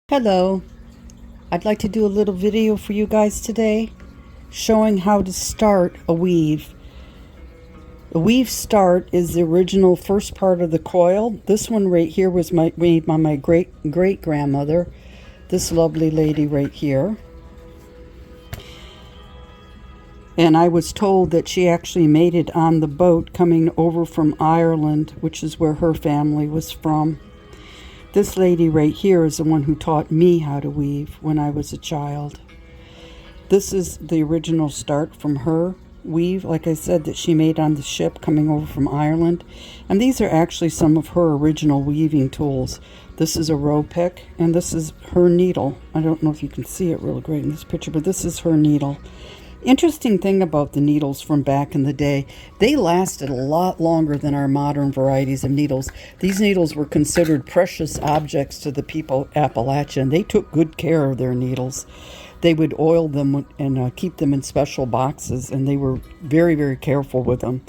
Hello, I'd like to do a little video for you guys today showing how to start a weave. The weave start is the original first part of the coil. This one right here was made by my great grandmother, this lovely lady right here. And I was told that she actually made it on the boat coming over from Ireland, which is where her family was from. This lady right here is the one who taught me how to weave when I was a child. This is the original start from her weave, like I said, that she made on the ship coming over from Ireland. And these are actually some of her original weaving tools. This is a row pick, and this is her needle. I don't know if you can see it real great in this picture, but this is her needle. Interesting thing about the needles from back in the day, they lasted a lot longer than our modern varieties of needles. These needles were considered precious objects to the people of Appalachian. They took good care of their needles. They would oil them and keep them in special boxes, and they were very, very careful with them.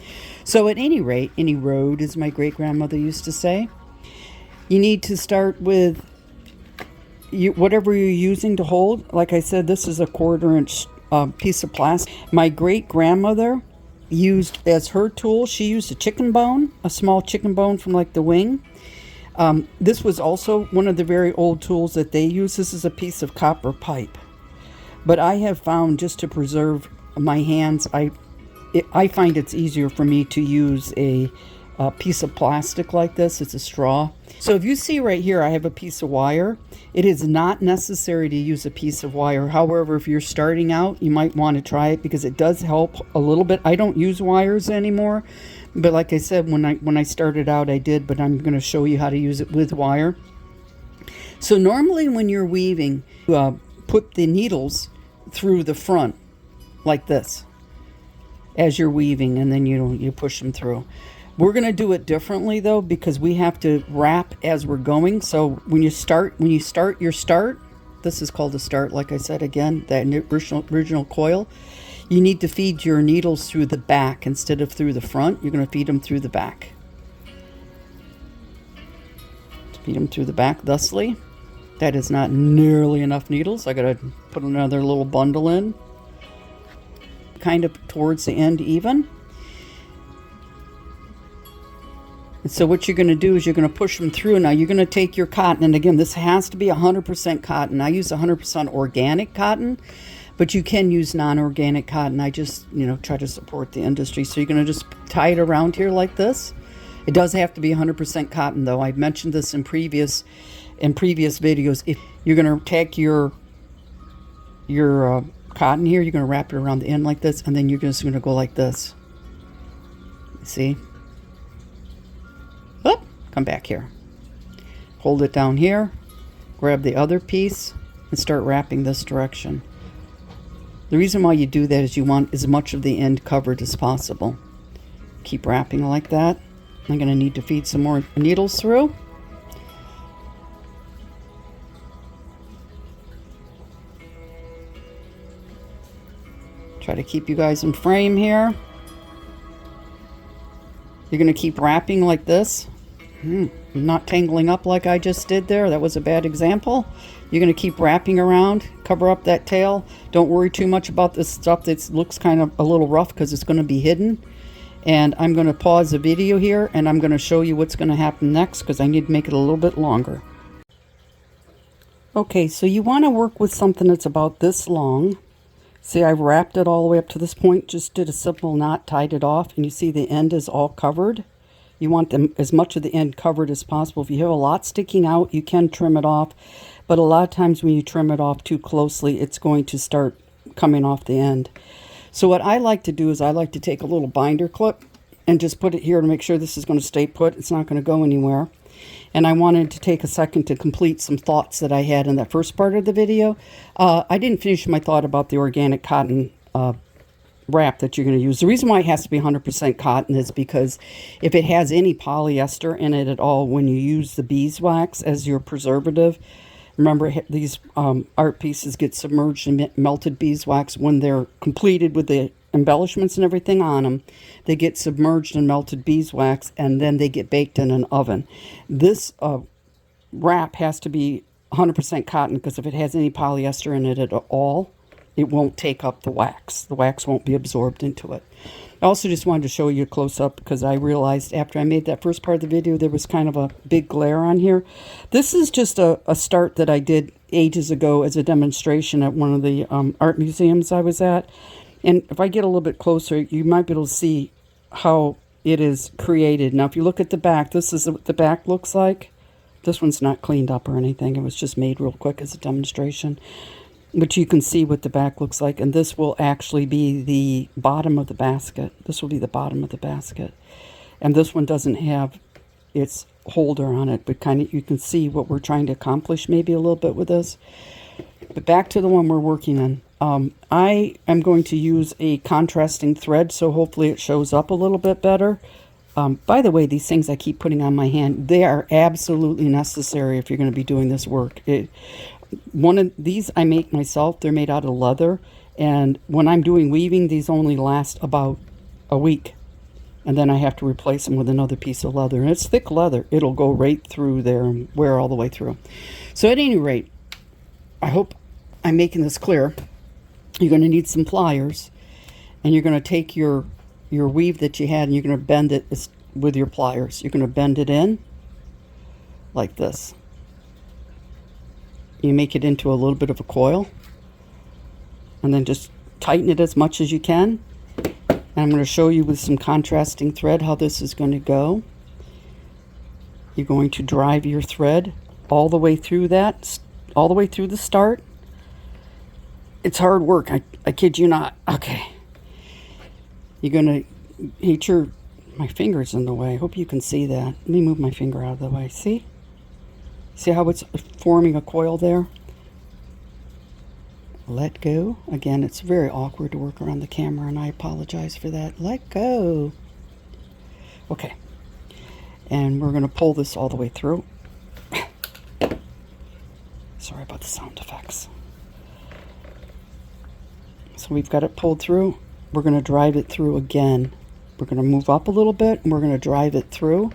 So at any rate, any road, as my great-grandmother used to say, you need to start with whatever you're using to hold. Like I said, this is a 1/4 inch piece of plastic. My great-grandmother used as her tool, she used a chicken bone, a small chicken bone from like the wing. This was also one of the very old tools that they use. This is a piece of copper pipe. But I have found, just to preserve my hands, I find it's easier for me to use a piece of plastic like this. It's a straw. So if you see right here, I have a piece of wire. It is not necessary to use a piece of wire. However, if you're starting out, you might want to try it because it does help a little bit. I don't use wires anymore, but like I said, when I started out, I did, but I'm going to show you how to use it with wire. So normally when you're weaving, put the needles through the front like this as you're weaving, and then you push them through. We're going to do it differently though, because we have to wrap as we're going. So when you start your start, this is called a start, like I said again, that original coil, you need to feed your needles through the back instead of through the front. You're going to feed them through the back. Feed them through the back thusly. That is not nearly enough needles. I got to put another little bundle in, kind of towards the end even. And so what you're going to do is you're going to push them through. Now you're going to take your cotton, and again, this has to be 100% cotton. I use 100% organic cotton, but you can use non-organic cotton. I just, try to support the industry. So you're going to just tie it around here like this. It does have to be 100% cotton though. I've mentioned this in previous videos. If you're going to take your cotton here, you're going to wrap it around the end like this, and then you're just going to go like this. See? Oop, come back here. Hold it down here, grab the other piece, and start wrapping this direction. The reason why you do that is you want as much of the end covered as possible. Keep wrapping like that. I'm going to need to feed some more needles through. Try to keep you guys in frame here. You're going to keep wrapping like this. Not tangling up like I just did there. That was a bad example. You're going to keep wrapping around, cover up that tail. Don't worry too much about this stuff that looks kind of a little rough because it's going to be hidden. And I'm going to pause the video here, and I'm going to show you what's going to happen next because I need to make it a little bit longer. Okay, so you want to work with something that's about this long. See, I've wrapped it all the way up to this point, just did a simple knot, tied it off, and you see the end is all covered. You want as much of the end covered as possible. If you have a lot sticking out, you can trim it off, but a lot of times when you trim it off too closely, it's going to start coming off the end. So what I like to do is I like to take a little binder clip and just put it here to make sure this is going to stay put. It's not going to go anywhere. And I wanted to take a second to complete some thoughts that I had in that first part of the video. I didn't finish my thought about the organic cotton wrap that you're going to use. The reason why it has to be 100% cotton is because if it has any polyester in it at all, when you use the beeswax as your preservative, remember these art pieces get submerged in melted beeswax when they're completed with the embellishments and everything on them. They get submerged in melted beeswax, and then they get baked in an oven. This wrap has to be 100% cotton, because if it has any polyester in it at all, it won't take up the wax. The wax won't be absorbed into it. I also just wanted to show you a close-up because I realized after I made that first part of the video there was kind of a big glare on here. This is just a start that I did ages ago as a demonstration at one of the art museums I was at. And if I get a little bit closer, you might be able to see how it is created. Now, if you look at the back, this is what the back looks like. This one's not cleaned up or anything. It was just made real quick as a demonstration. But you can see what the back looks like. And this will actually be the bottom of the basket. This will be the bottom of the basket. And this one doesn't have its holder on it, but kind of you can see what we're trying to accomplish maybe a little bit with this. But back to the one we're working on. I am going to use a contrasting thread, so hopefully it shows up a little bit better. By the way, these things I keep putting on my hand, they are absolutely necessary if you're going to be doing this work. One of these I make myself. They're made out of leather, and when I'm doing weaving, these only last about a week, and then I have to replace them with another piece of leather, and it's thick leather. It'll go right through there and wear all the way through. So at any rate, I hope I'm making this clear. You're going to need some pliers, and you're going to take your weave that you had and you're going to bend it with your pliers. You're going to bend it in like this. You make it into a little bit of a coil, and then just tighten it as much as you can. And I'm going to show you with some contrasting thread how this is going to go. You're going to drive your thread all the way through that, all the way through the start. It's hard work, I kid you not. Okay. You're going to, my finger's in the way. I hope you can see that. Let me move my finger out of the way. See? See how it's forming a coil there? Let go. Again, it's very awkward to work around the camera, and I apologize for that. Let go. Okay. And we're going to pull this all the way through. Sorry about the sound effects. So we've got it pulled through. We're going to drive it through again. We're going to move up a little bit, and we're going to drive it through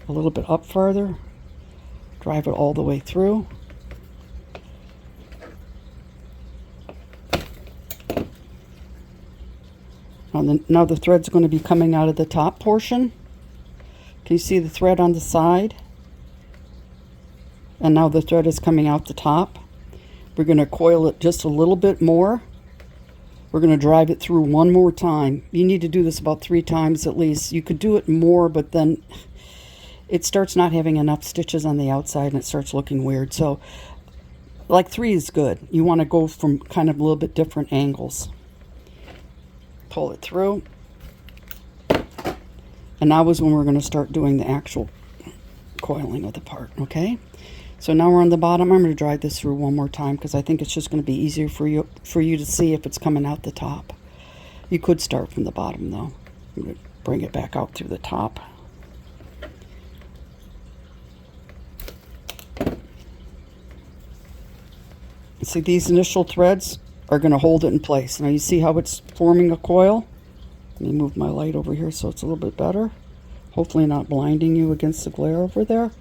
a little bit up farther. Drive it all the way through. Now the thread's going to be coming out of the top portion. Can you see the thread on the side? And now the thread is coming out the top. We're going to coil it just a little bit more. We're going to drive it through one more time. You need to do this about 3 times at least. You could do it more, but then it starts not having enough stitches on the outside and it starts looking weird. So like 3 is good. You want to go from kind of a little bit different angles. Pull it through. And now is when we're going to start doing the actual coiling of the part, okay? So now we're on the bottom. I'm going to drive this through one more time because I think it's just going to be easier for you to see if it's coming out the top. You could start from the bottom though. I'm going to bring it back out through the top. See, these initial threads are going to hold it in place. Now you see how it's forming a coil? Let me move my light over here so it's a little bit better. Hopefully not blinding you against the glare over there.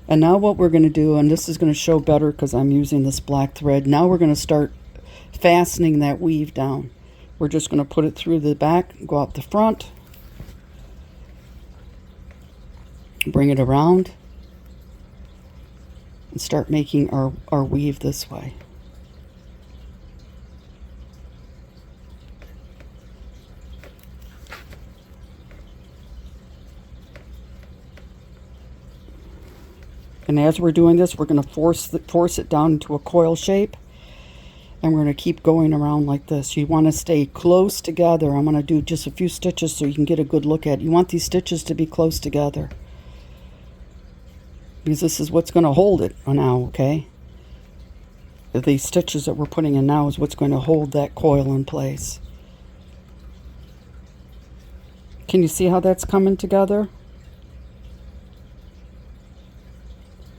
And now what we're going to do, and this is going to show better because I'm using this black thread, now we're going to start fastening that weave down. We're just going to put it through the back, go out the front, bring it around, and start making our weave this way. And as we're doing this, we're going to force it down into a coil shape. And we're going to keep going around like this. You want to stay close together. I'm going to do just a few stitches so you can get a good look at it. You want these stitches to be close together, because this is what's going to hold it now, okay? These stitches that we're putting in now is what's going to hold that coil in place. Can you see how that's coming together?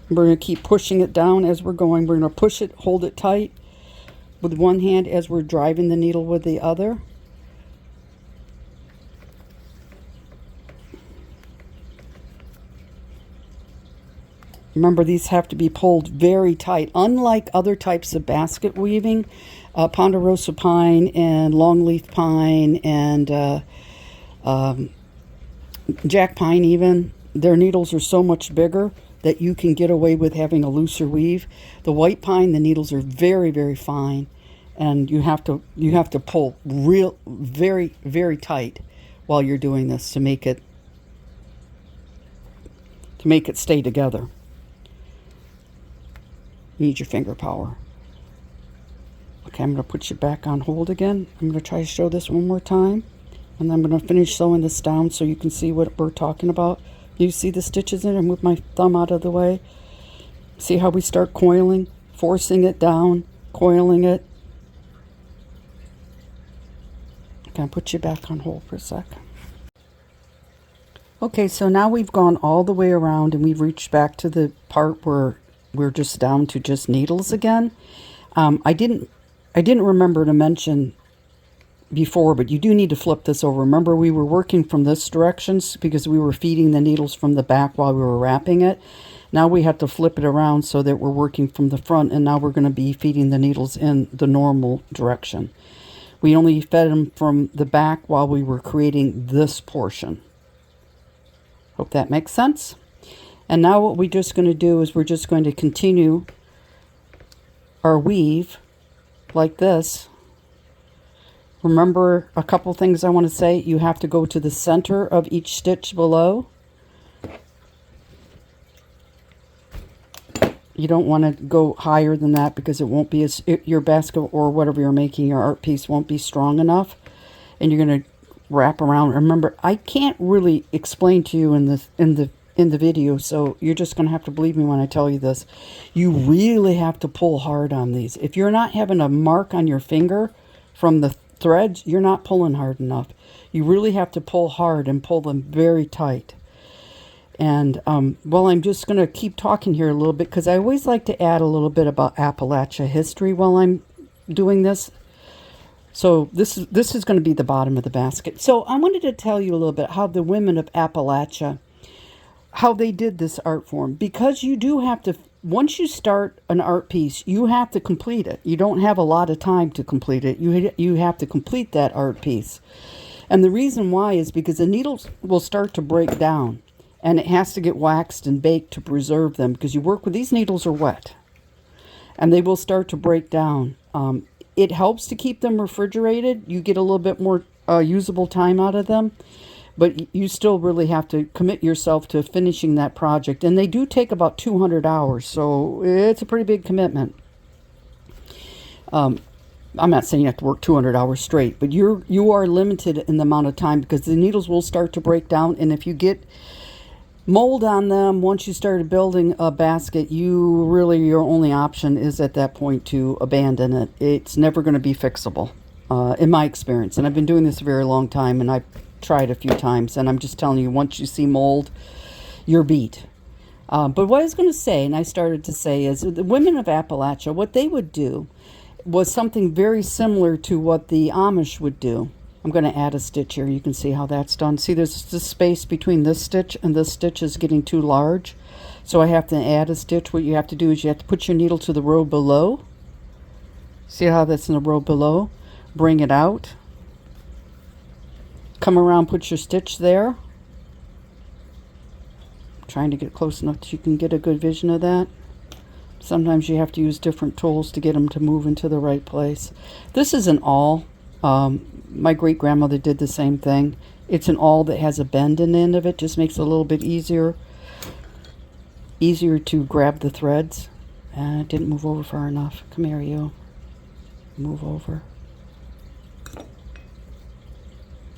We're going to keep pushing it down as we're going. We're going to push it, hold it tight with one hand as we're driving the needle with the other. Remember, these have to be pulled very tight. Unlike other types of basket weaving, ponderosa pine and longleaf pine and jack pine even, their needles are so much bigger that you can get away with having a looser weave. The white pine, the needles are very, very fine, and you have to pull very, very tight while you're doing this to make it stay together. You need your finger power. Okay, I'm going to put you back on hold again. I'm going to try to show this one more time, and then I'm going to finish sewing this down so you can see what we're talking about. You see the stitches in it? I move my thumb out of the way. See how we start coiling, forcing it down, coiling it. Okay, I'll put you back on hold for a sec. Okay, so now we've gone all the way around and we've reached back to the part where we're just down to just needles again. I didn't remember to mention before, but you do need to flip this over. Remember, we were working from this direction because we were feeding the needles from the back while we were wrapping it. Now we have to flip it around so that we're working from the front, and now we're going to be feeding the needles in the normal direction. We only fed them from the back while we were creating this portion. Hope that makes sense. And now what we're just going to do is we're just going to continue our weave like this. Remember a couple things I want to say. You have to go to the center of each stitch below. You don't want to go higher than that because it won't be your basket or whatever you're making, your art piece won't be strong enough. And you're going to wrap around. Remember, I can't really explain to you in the video, so you're just going to have to believe me when I tell you this. You really have to pull hard on these. If you're not having a mark on your finger from the threads, you're not pulling hard enough. You really have to pull hard and pull them very tight. And well, I'm just going to keep talking here a little bit because I always like to add a little bit about Appalachia history while I'm doing this. So this is going to be the bottom of the basket. So I wanted to tell you a little bit how the women of Appalachia, how they did this art form. Because you do have to, once you start an art piece, you have to complete it. You don't have a lot of time to complete it. You have to complete that art piece. And the reason why is because the needles will start to break down. And it has to get waxed and baked to preserve them. Because you work with, these needles are wet. And they will start to break down. It helps to keep them refrigerated. You get a little bit more usable time out of them. But you still really have to commit yourself to finishing that project. And they do take about 200 hours, so it's a pretty big commitment. I'm not saying you have to work 200 hours straight, but you are limited in the amount of time because the needles will start to break down. And if you get mold on them, once you started building a basket, your only option is at that point to abandon it. It's never going to be fixable, in my experience. And I've been doing this a very long time, and I've tried a few times, and I'm just telling you, once you see mold, you're beat. But what I was going to say, and I started to say, is the women of Appalachia, what they would do was something very similar to what the Amish would do. I'm going to add a stitch here. You can see how that's done. See, there's this space between this stitch and this stitch is getting too large. So I have to add a stitch. What you have to do is you have to put your needle to the row below. See how that's in the row below? Bring it out. Come around, put your stitch there. I'm trying to get close enough that you can get a good vision of that. Sometimes you have to use different tools to get them to move into the right place. This is an awl. My great-grandmother did the same thing. It's an awl that has a bend in the end of it. Just makes it a little bit easier to grab the threads. And it didn't move over far enough. Come here, you. Move over.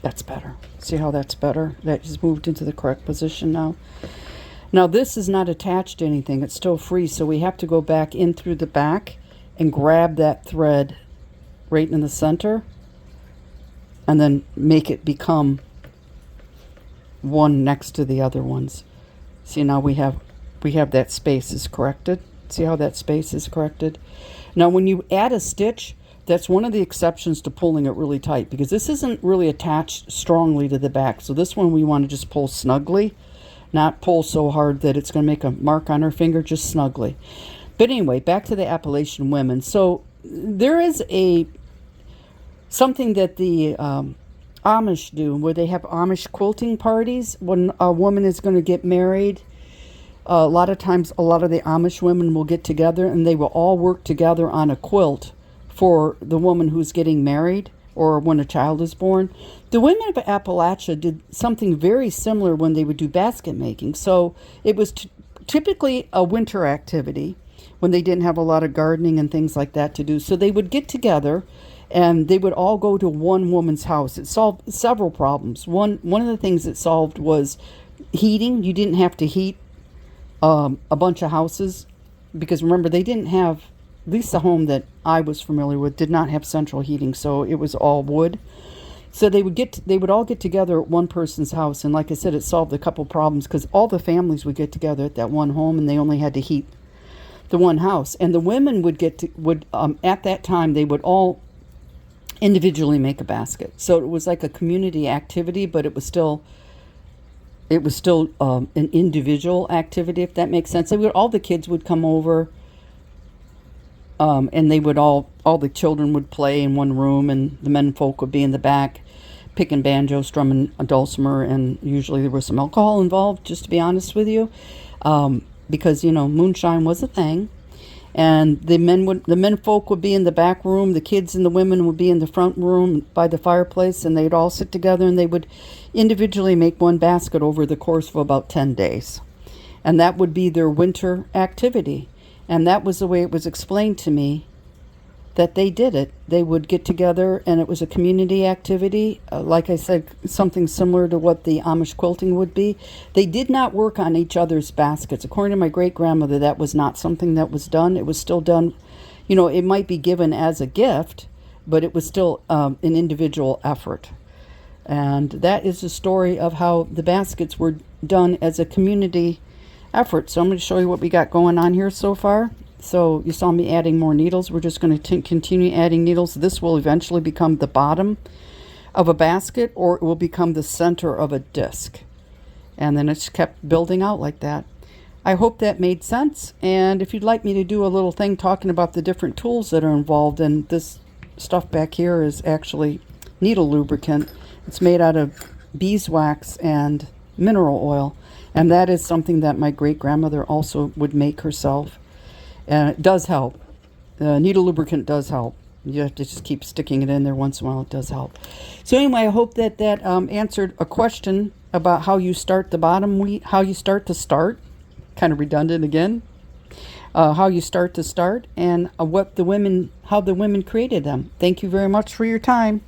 That's better. See how that's better? That just moved into the correct position now. Now this is not attached to anything. It's still free, so we have to go back in through the back and grab that thread right in the center and then make it become one next to the other ones. See, now we have that space is corrected. See how that space is corrected? Now when you add a stitch, that's one of the exceptions to pulling it really tight because this isn't really attached strongly to the back. So this one we want to just pull snugly. not pull so hard that it's going to make a mark on her finger, just snugly. But anyway, back to the Appalachian women. So there is something that the Amish do, where they have Amish quilting parties when a woman is going to get married. A lot of times, a lot of the Amish women will get together and they will all work together on a quilt for the woman who's getting married or when a child is born. The women of Appalachia did something very similar when they would do basket making. So it was typically a winter activity when they didn't have a lot of gardening and things like that to do. So they would get together and they would all go to one woman's house. It solved several problems. One of the things it solved was heating. You didn't have to heat a bunch of houses, because remember, they didn't have, at least the home that I was familiar with did not have central heating, so it was all wood. So they would all get together at one person's house, and like I said, it solved a couple problems because all the families would get together at that one home, and they only had to heat the one house. And the women would at that time they would all individually make a basket. So it was like a community activity, but it was still an individual activity, if that makes sense. All the kids would come over, and they would all the children would play in one room, and the men folk would be in the back, picking banjo, strumming a dulcimer, and usually there was some alcohol involved, just to be honest with you, because moonshine was a thing. And the men folk would be in the back room, the kids and the women would be in the front room by the fireplace, and they'd all sit together and they would individually make one basket over the course of about 10 days. And that would be their winter activity. And that was the way it was explained to me that they did it. They would get together and it was a community activity. Like I said, something similar to what the Amish quilting would be. They did not work on each other's baskets. According to my great-grandmother, that was not something that was done. It was still done, it might be given as a gift, but it was still an individual effort. And that is the story of how the baskets were done as a community effort. So I'm going to show you what we got going on here so far. So you saw me adding more needles. We're just going to continue adding needles. This will eventually become the bottom of a basket, or it will become the center of a disc. And then it's kept building out like that. I hope that made sense. And if you'd like me to do a little thing talking about the different tools that are involved, and this stuff back here is actually needle lubricant. It's made out of beeswax and mineral oil. And that is something that my great-grandmother also would make herself. And it does help. Needle lubricant does help. You have to just keep sticking it in there once in a while. It does help. So anyway, I hope that answered a question about how you start the bottom wheat, how you start to start. Kind of redundant again. How you start to start, and how the women created them. Thank you very much for your time.